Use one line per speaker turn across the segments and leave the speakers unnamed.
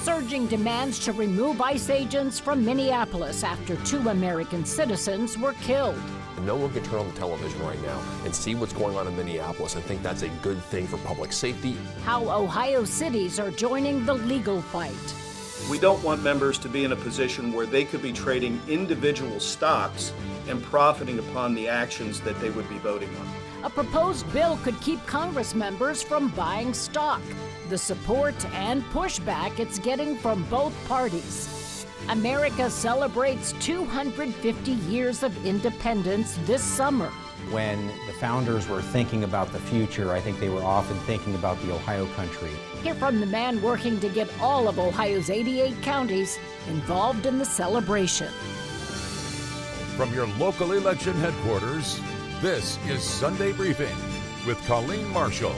Surging demands to remove ICE agents from Minneapolis after 2 American citizens were killed.
No one can turn on the television right now and see what's going on in Minneapolis and think that's a good thing for public safety.
How Ohio cities are joining the legal fight.
We don't want members to be in a position where they could be trading individual stocks and profiting upon the actions that they would be voting on.
A proposed bill could keep Congress members from buying stock. The support and pushback it's getting from both parties. America celebrates 250 years of independence this summer.
When the founders were thinking about the future, I think they were often thinking about the Ohio country.
Hear from the man working to get all of Ohio's 88 counties involved in the celebration.
From your local election headquarters, this is Sunday Briefing with Colleen Marshall.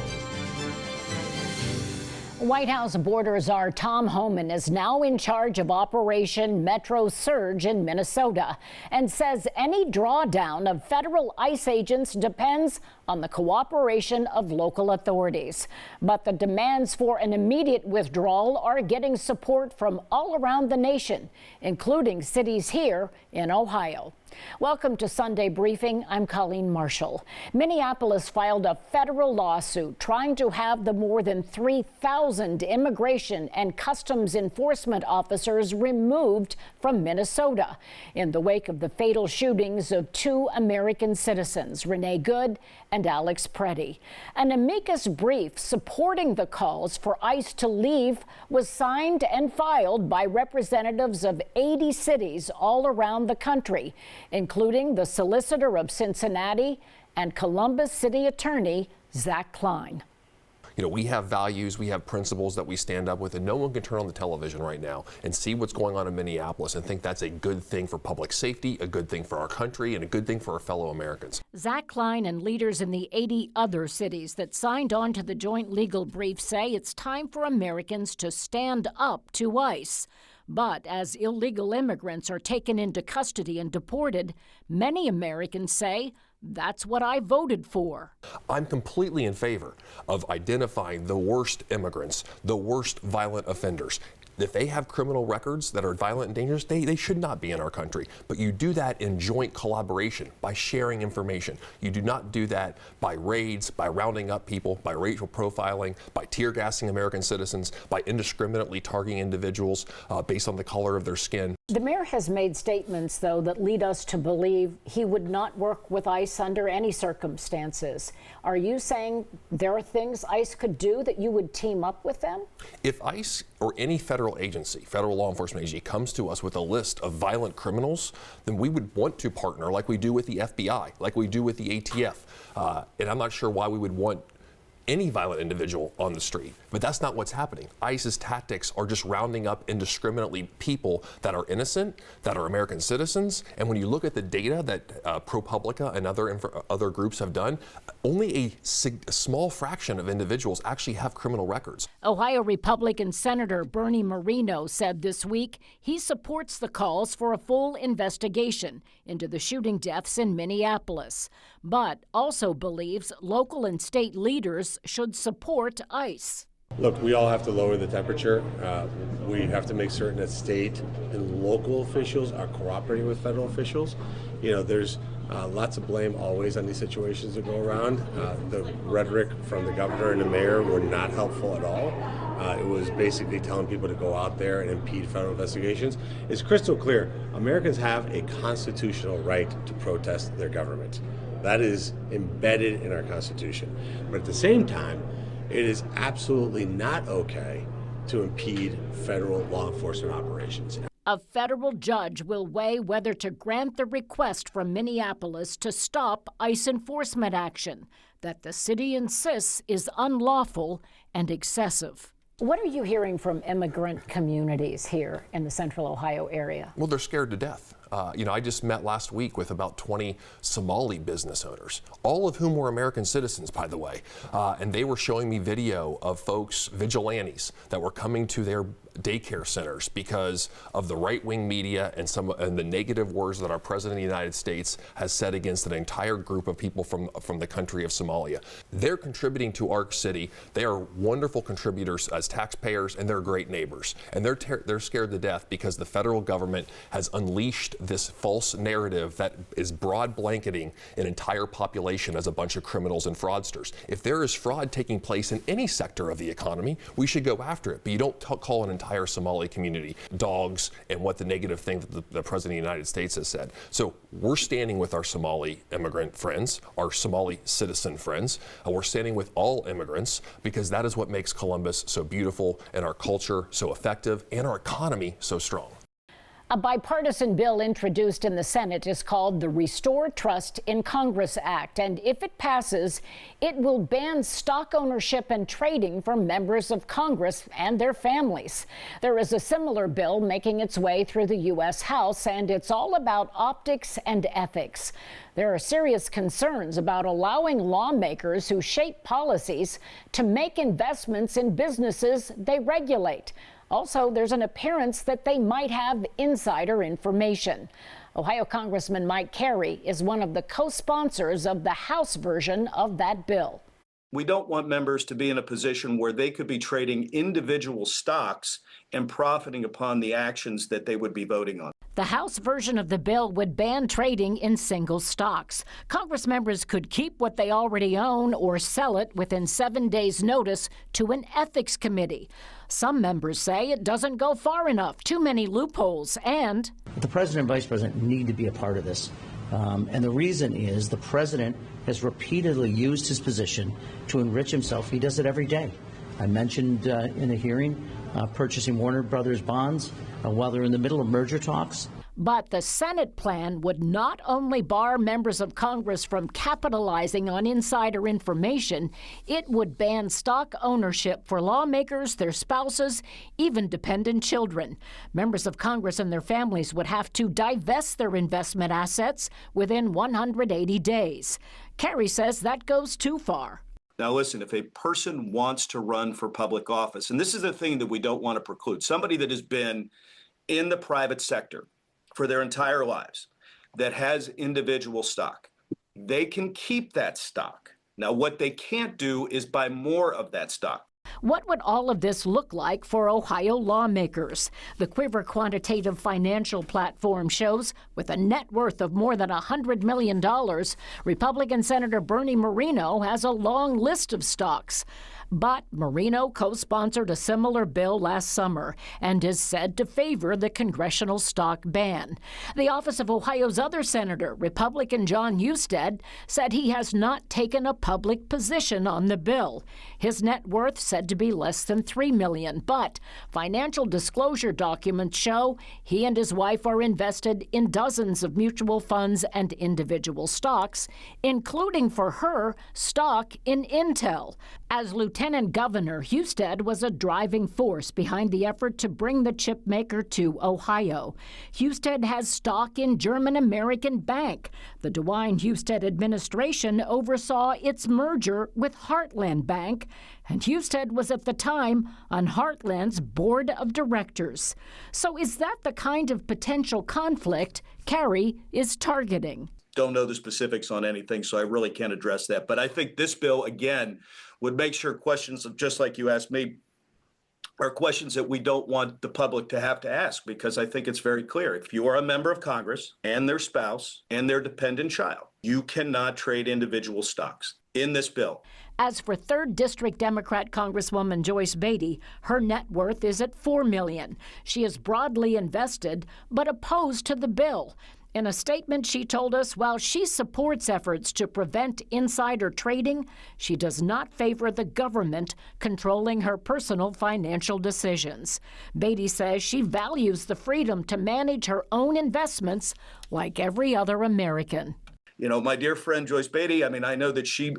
White House border czar Tom Homan is now in charge of Operation Metro Surge in Minnesota and says any drawdown of federal ICE agents depends on the cooperation of local authorities. But the demands for an immediate withdrawal are getting support from all around the nation, including cities here in Ohio. Welcome to Sunday Briefing. I'm Colleen Marshall. Minneapolis filed a federal lawsuit trying to have the more than 3,000 immigration and customs enforcement officers removed from Minnesota in the wake of the fatal shootings of 2 American citizens, Renee Good and Alex Preddy. An amicus brief supporting the calls for ICE to leave was signed and filed by representatives of 80 cities all around the country, including the Solicitor of Cincinnati and Columbus City Attorney Zach Klein.
You know, we have values, we have principles that we stand up with, and no one can turn on the television right now and see what's going on in Minneapolis and think that's a good thing for public safety, a good thing for our country, and a good thing for our fellow Americans.
Zach Klein and leaders in the 80 other cities that signed on to the joint legal brief say it's time for Americans to stand up to ICE. But as illegal immigrants are taken into custody and deported, many Americans say, that's what I voted for.
I'm completely in favor of identifying the worst immigrants, the worst violent offenders. If they have criminal records that are violent and dangerous, they should not be in our country. But you do that in joint collaboration, by sharing information. You do not do that by raids, by rounding up people, by racial profiling, by tear gassing American citizens, by indiscriminately targeting individuals based on the color of their skin.
The mayor has made statements, though, that lead us to believe he would not work with ICE under any circumstances. Are you saying there are things ICE could do that you would team up with them?
If ICE or any federal agency, federal law enforcement agency, comes to us with a list of violent criminals, then we would want to partner like we do with the FBI, like we do with the ATF. And I'm not sure why we would want any violent individual on the street. But that's not what's happening. ICE's tactics are just rounding up indiscriminately people that are innocent, that are American citizens. And when you look at the data that ProPublica and other groups have done, only a small fraction of individuals actually have criminal records.
Ohio Republican Senator Bernie Moreno said this week he supports the calls for a full investigation into the shooting deaths in Minneapolis, but also believes local and state leaders should support ICE.
Look, we all have to lower the temperature. We have to make certain that state and local officials are cooperating with federal officials. You know, there's lots of blame always on these situations that go around. The rhetoric from the governor and the mayor were not helpful at all. It was basically telling people to go out there and impede federal investigations. It's crystal clear. Americans have a constitutional right to protest their government. That is embedded in our Constitution. But at the same time, it is absolutely not okay to impede federal law enforcement operations.
A federal judge will weigh whether to grant the request from Minneapolis to stop ICE enforcement action that the city insists is unlawful and excessive. What are you hearing from immigrant communities here in the Central Ohio area?
Well, they're scared to death. I just met last week with about 20 Somali business owners, all of whom were American citizens, by the way. And they were showing me video of folks, vigilantes, that were coming to their daycare centers because of the right-wing media and the negative words that our president of the United States has said against an entire group of people from the country of Somalia. They're contributing to our city. They are wonderful contributors as taxpayers, and they're great neighbors. And they're scared to death because the federal government has unleashed this false narrative that is broad blanketing an entire population as a bunch of criminals and fraudsters. If there is fraud taking place in any sector of the economy, we should go after it. But you don't call an entire Somali community dogs and what the negative thing that the President of the United States has said. So we're standing with our Somali immigrant friends, our Somali citizen friends. We're standing with all immigrants because that is what makes Columbus so beautiful and our culture so effective and our economy so strong.
A bipartisan bill introduced in the Senate is called the Restore Trust in Congress Act, and if it passes, it will ban stock ownership and trading for members of Congress and their families. There is a similar bill making its way through the U.S. House, and it's all about optics and ethics. There are serious concerns about allowing lawmakers who shape policies to make investments in businesses they regulate. Also, there's an appearance that they might have insider information. Ohio Congressman Mike Carey is one of the co-sponsors of the House version of that bill.
We don't want members to be in a position where they could be trading individual stocks and profiting upon the actions that they would be voting on.
The House version of the bill would ban trading in single stocks. Congress members could keep what they already own or sell it within 7 days' notice to an ethics committee. Some members say it doesn't go far enough, too many loopholes, and
the president and vice president need to be a part of this. And the reason is the president has repeatedly used his position to enrich himself. He does it every day. I mentioned in the hearing purchasing Warner Brothers bonds while they're in the middle of merger talks.
But the Senate plan would not only bar members of Congress from capitalizing on insider information, it would ban stock ownership for lawmakers, their spouses, even dependent children. Members of Congress and their families would have to divest their investment assets within 180 days. Carey says that goes too far.
Now, listen, if a person wants to run for public office, and this is the thing that we don't want to preclude, somebody that has been in the private sector for their entire lives, that has individual stock, they can keep that stock. Now, what they can't do is buy more of that stock.
What would all of this look like for Ohio lawmakers? The Quiver quantitative financial platform shows with a net worth of more than $100 million, Republican Senator Bernie Moreno has a long list of stocks. But Moreno co-sponsored a similar bill last summer and is said to favor the congressional stock ban. The office of Ohio's other senator, Republican John Husted, said he has not taken a public position on the bill. His net worth said to be less than $3 million, but financial disclosure documents show he and his wife are invested in dozens of mutual funds and individual stocks, including for her stock in Intel. As Lieutenant Governor, Husted was a driving force behind the effort to bring the chip maker to Ohio. Husted has stock in German American Bank. The DeWine Husted administration oversaw its merger with Heartland Bank, and Husted was at the time on Heartland's board of directors. So is that the kind of potential conflict Carey is targeting?
Don't know the specifics on anything, so I really can't address that. But I think this bill, again, would make sure questions, just like you asked me, are questions that we don't want the public to have to ask, because I think it's very clear. If you are a member of Congress and their spouse and their dependent child, you cannot trade individual stocks in this bill.
As for 3rd District Democrat Congresswoman Joyce Beatty, her net worth is at $4 million. She is broadly invested, but opposed to the bill. In a statement, she told us while she supports efforts to prevent insider trading, she does not favor the government controlling her personal financial decisions. Beatty says she values the freedom to manage her own investments like every other American.
You know, my dear friend Joyce Beatty, I mean, I know that she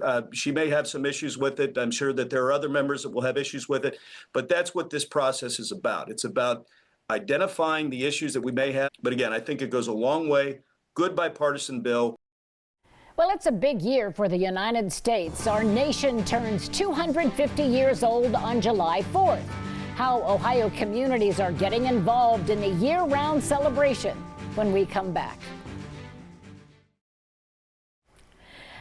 may have some issues with it. I'm sure that there are other members that will have issues with it. But that's what this process is about. It's about identifying the issues that we may have. But again, I think it goes a long way. Good bipartisan bill.
Well, it's a big year for the United States. Our nation turns 250 years old on July 4th. How Ohio communities are getting involved in the year-round celebration when we come back.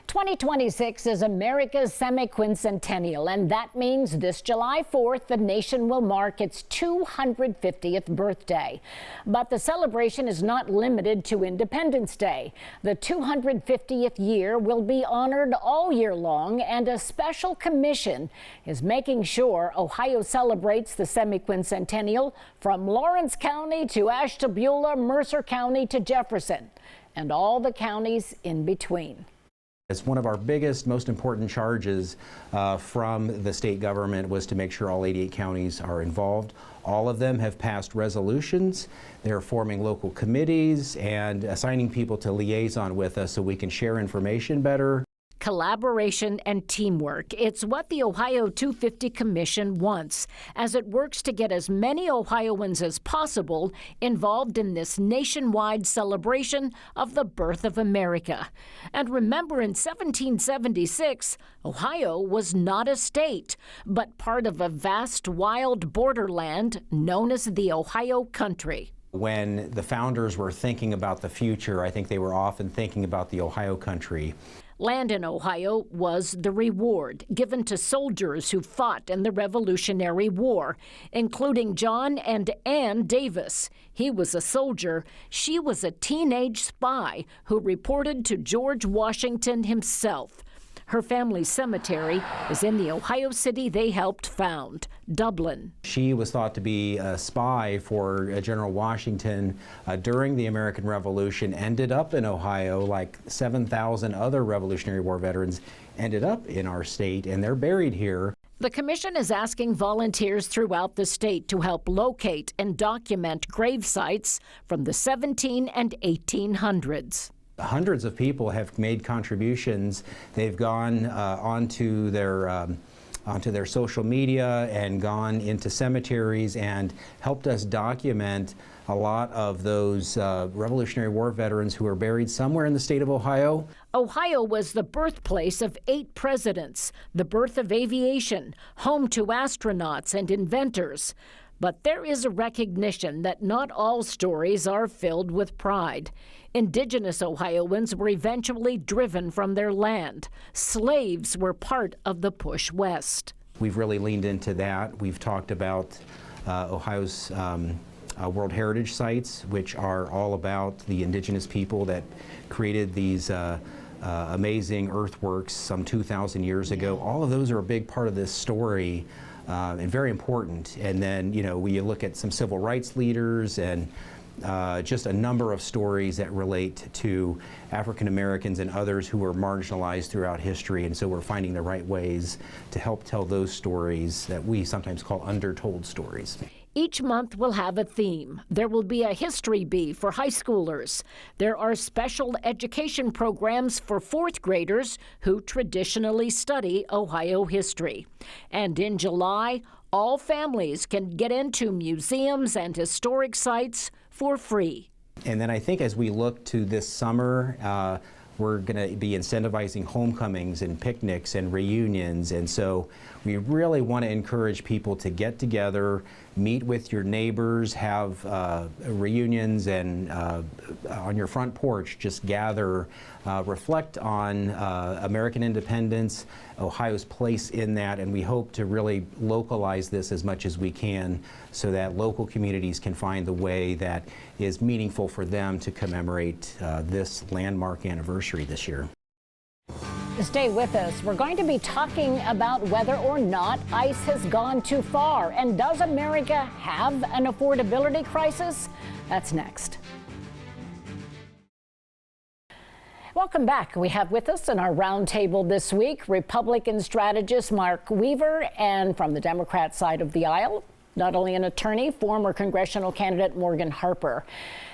2026 is America's semi-quincentennial, and that means this July 4th, the nation will mark its 250th birthday. But the celebration is not limited to Independence Day. The 250th year will be honored all year long, and a special commission is making sure Ohio celebrates the semi-quincentennial from Lawrence County to Ashtabula, Mercer County to Jefferson, and all the counties in between.
It's one of our biggest, most important charges from the state government was to make sure all 88 counties are involved. All of them have passed resolutions. They're forming local committees and assigning people to liaison with us so we can share information better.
Collaboration and teamwork. It's what the Ohio 250 Commission wants as it works to get as many Ohioans as possible involved in this nationwide celebration of the birth of America. And remember, in 1776, Ohio was not a state, but part of a vast wild borderland known as the Ohio Country.
When the founders were thinking about the future, I think they were often thinking about the Ohio Country.
Land in Ohio was the reward given to soldiers who fought in the Revolutionary War, including John and Ann Davis. He was a soldier. She was a teenage spy who reported to George Washington himself. Her family's cemetery is in the Ohio city they helped found, Dublin.
She was thought to be a spy for General Washington during the American Revolution, ended up in Ohio, like 7,000 other Revolutionary War veterans ended up in our state, and they're buried here.
The commission is asking volunteers throughout the state to help locate and document grave sites from the 17 and 1800s.
Hundreds of people have made contributions. They've gone onto their social media and gone into cemeteries and helped us document a lot of those Revolutionary War veterans who are buried somewhere in the state of Ohio.
Ohio was the birthplace of 8 presidents, the birth of aviation, home to astronauts and inventors. But there is a recognition that not all stories are filled with pride. Indigenous Ohioans were eventually driven from their land. Slaves were part of the push west.
We've really leaned into that. We've talked about Ohio's World Heritage Sites, which are all about the indigenous people that created these amazing earthworks some 2,000 years ago. All of those are a big part of this story. And very important. And then, we look at some civil rights leaders and just a number of stories that relate to African Americans and others who were marginalized throughout history. And so we're finding the right ways to help tell those stories that we sometimes call undertold stories.
Each month will have a theme. There will be a history bee for high schoolers. There are special education programs for 4th graders who traditionally study Ohio history. And in July, all families can get into museums and historic sites for free.
And then I think as we look to this summer, we're going to be incentivizing homecomings and picnics and reunions. And so we really want to encourage people to get together, meet with your neighbors, have reunions, and on your front porch, just gather, reflect on American independence, Ohio's place in that, and we hope to really localize this as much as we can so that local communities can find the way that is meaningful for them to commemorate this landmark anniversary this year.
Stay with us. We're going to be talking about whether or not ICE has gone too far. And does America have an affordability crisis? That's next. Welcome back. We have with us in our roundtable this week Republican strategist Mark Weaver, and from the Democrat side of the aisle, not only an attorney, former congressional candidate Morgan Harper.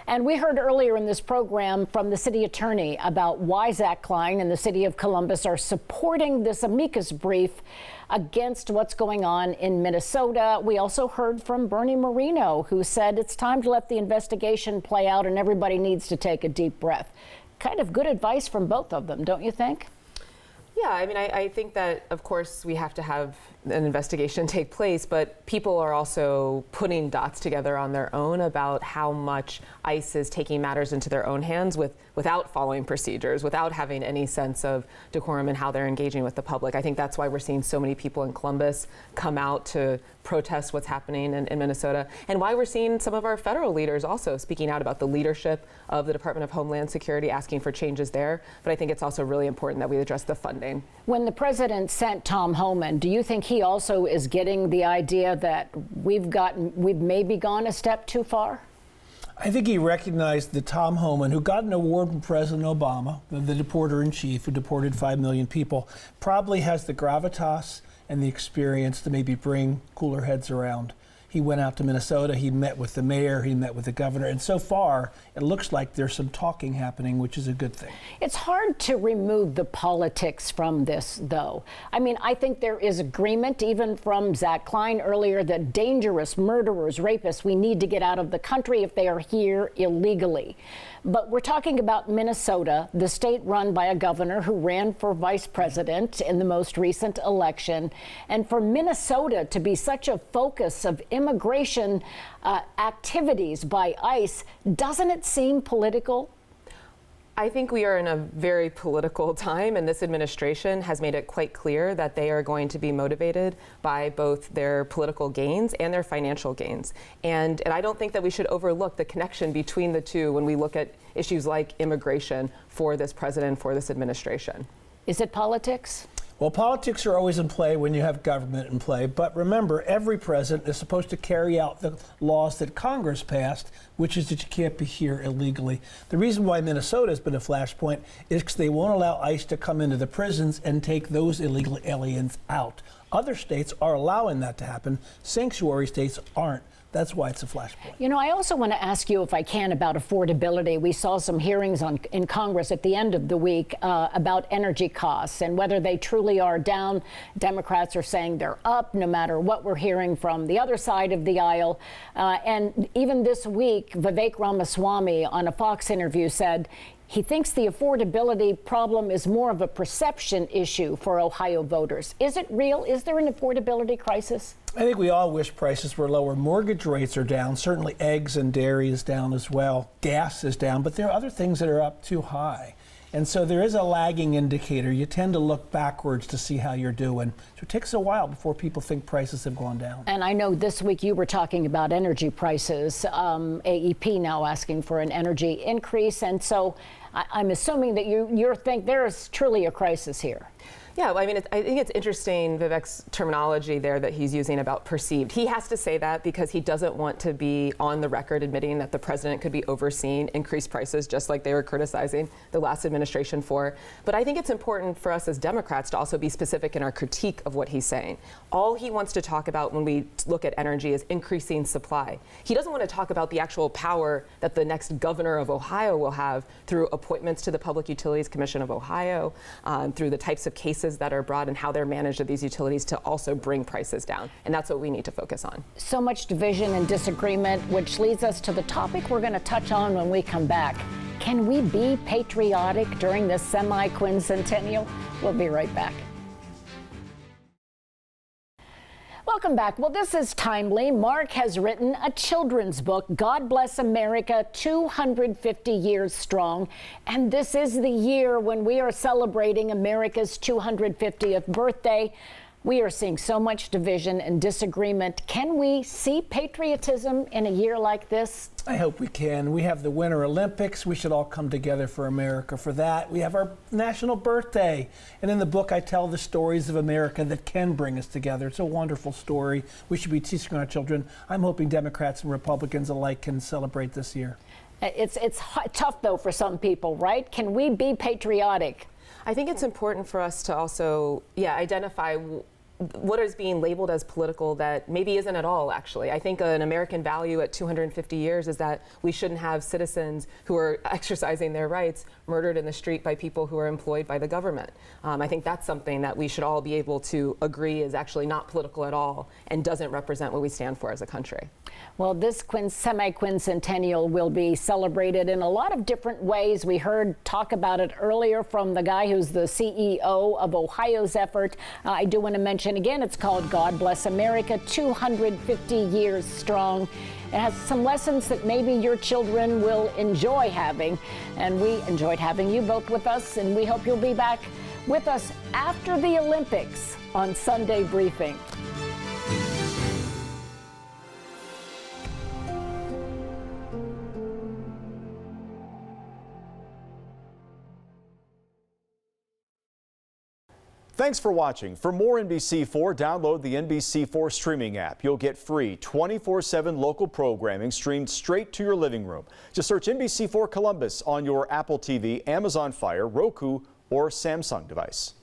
And we heard earlier in this program from the city attorney about why Zach Klein and the city of Columbus are supporting this amicus brief against what's going on in Minnesota. We also heard from Bernie Moreno, who said it's time to let the investigation play out and everybody needs to take a deep breath. Kind of good advice from both of them, don't you think?
Yeah, I mean, I think that, of course, we have to have an investigation take place, but people are also putting dots together on their own about how much ICE is taking matters into their own hands without following procedures, without having any sense of decorum in how they're engaging with the public. I think that's why we're seeing so many people in Columbus come out to protest what's happening in Minnesota, and why we're seeing some of our federal leaders also speaking out about the leadership of the Department of Homeland Security, asking for changes there. But I think it's also really important that we address the funding.
When the president sent Tom Homan, do you think he also is getting the idea that we've maybe gone a step too far?
I think he recognized that Tom Homan, who got an award from President Obama, the deporter-in-chief who deported 5 million people, probably has the gravitas and the experience to maybe bring cooler heads around. He went out to Minnesota, he met with the mayor, he met with the governor, and so far it looks like there's some talking happening, which is a good thing.
It's hard to remove the politics from this, though. I mean, I think there is agreement, even from Zach Klein earlier, that dangerous murderers, rapists, we need to get out of the country if they are here illegally. But we're talking about Minnesota, the state run by a governor who ran for vice president in the most recent election. And for Minnesota to be such a focus of immigration activities by ICE, doesn't it seem political?
I think we are in a very political time, and this administration has made it quite clear that they are going to be motivated by both their political gains and their financial gains. And I don't think that we should overlook the connection between the two when we look at issues like immigration for this president, for this administration.
Is it politics?
Well, politics are always in play when you have government in play, but remember, every president is supposed to carry out the laws that Congress passed, which is that you can't be here illegally. The reason why Minnesota has been a flashpoint is because they won't allow ICE to come into the prisons and take those illegal aliens out. Other states are allowing that to happen. Sanctuary states aren't. That's why it's a flashpoint.
You know, I also want to ask you, if I can, about affordability. We saw some hearings in Congress at the end of the week about energy costs and whether they truly are down. Democrats are saying they're up, no matter what we're hearing from the other side of the aisle. And even this week, Vivek Ramaswamy on a Fox interview said he thinks the affordability problem is more of a perception issue for Ohio voters. Is it real? Is there an affordability crisis?
I think we all wish prices were lower. Mortgage rates are down. Certainly eggs and dairy is down as well. Gas is down, but there are other things that are up too high. And so there is a lagging indicator. You tend to look backwards to see how you're doing. So it takes a while before people think prices have gone down.
And I know this week you were talking about energy prices. AEP now asking for an energy increase. And so I'm assuming that you think there is truly a crisis here.
Yeah, well, I mean, I think it's interesting, Vivek's terminology there that he's using about perceived. He has to say that because he doesn't want to be on the record admitting that the president could be overseeing increased prices, just like they were criticizing the last administration for. But I think it's important for us as Democrats to also be specific in our critique of what he's saying. All he wants to talk about when we look at energy is increasing supply. He doesn't want to talk about the actual power that the next governor of Ohio will have through appointments to the Public Utilities Commission of Ohio, through the types of cases that are brought and how they're managed at these utilities to also bring prices down. And that's what we need to focus on.
So much division and disagreement, which leads us to the topic we're going to touch on when we come back. Can we be patriotic during this semi-quincentennial? We'll be right back. Welcome back. Well, this is timely. Mark has written a children's book, God Bless America, 250 Years Strong. And this is the year when we are celebrating America's 250th birthday. We are seeing so much division and disagreement. Can we see patriotism in a year like this?
I hope we can. We have the Winter Olympics. We should all come together for America for that. We have our national birthday. And in the book, I tell the stories of America that can bring us together. It's a wonderful story. We should be teaching our children. I'm hoping Democrats and Republicans alike can celebrate this year.
It's tough, though, for some people, right? Can we be patriotic?
I think it's important for us to also, identify what is being labeled as political that maybe isn't at all, actually. I think an American value at 250 years is that we shouldn't have citizens who are exercising their rights murdered in the street by people who are employed by the government. I think that's something that we should all be able to agree is actually not political at all and doesn't represent what we stand for as a country.
Well, this semi-quincentennial will be celebrated in a lot of different ways. We heard talk about it earlier from the guy who's the CEO of Ohio's effort. I do want to mention again, it's called God Bless America, 250 years strong. It has some lessons that maybe your children will enjoy having. And we enjoyed having you both with us, and we hope you'll be back with us after the Olympics on Sunday Briefing.
Thanks for watching. For more NBC4, download the NBC4 streaming app. You'll get free 24/7 local programming streamed straight to your living room. Just search NBC4 Columbus on your Apple TV, Amazon Fire, Roku, or Samsung device.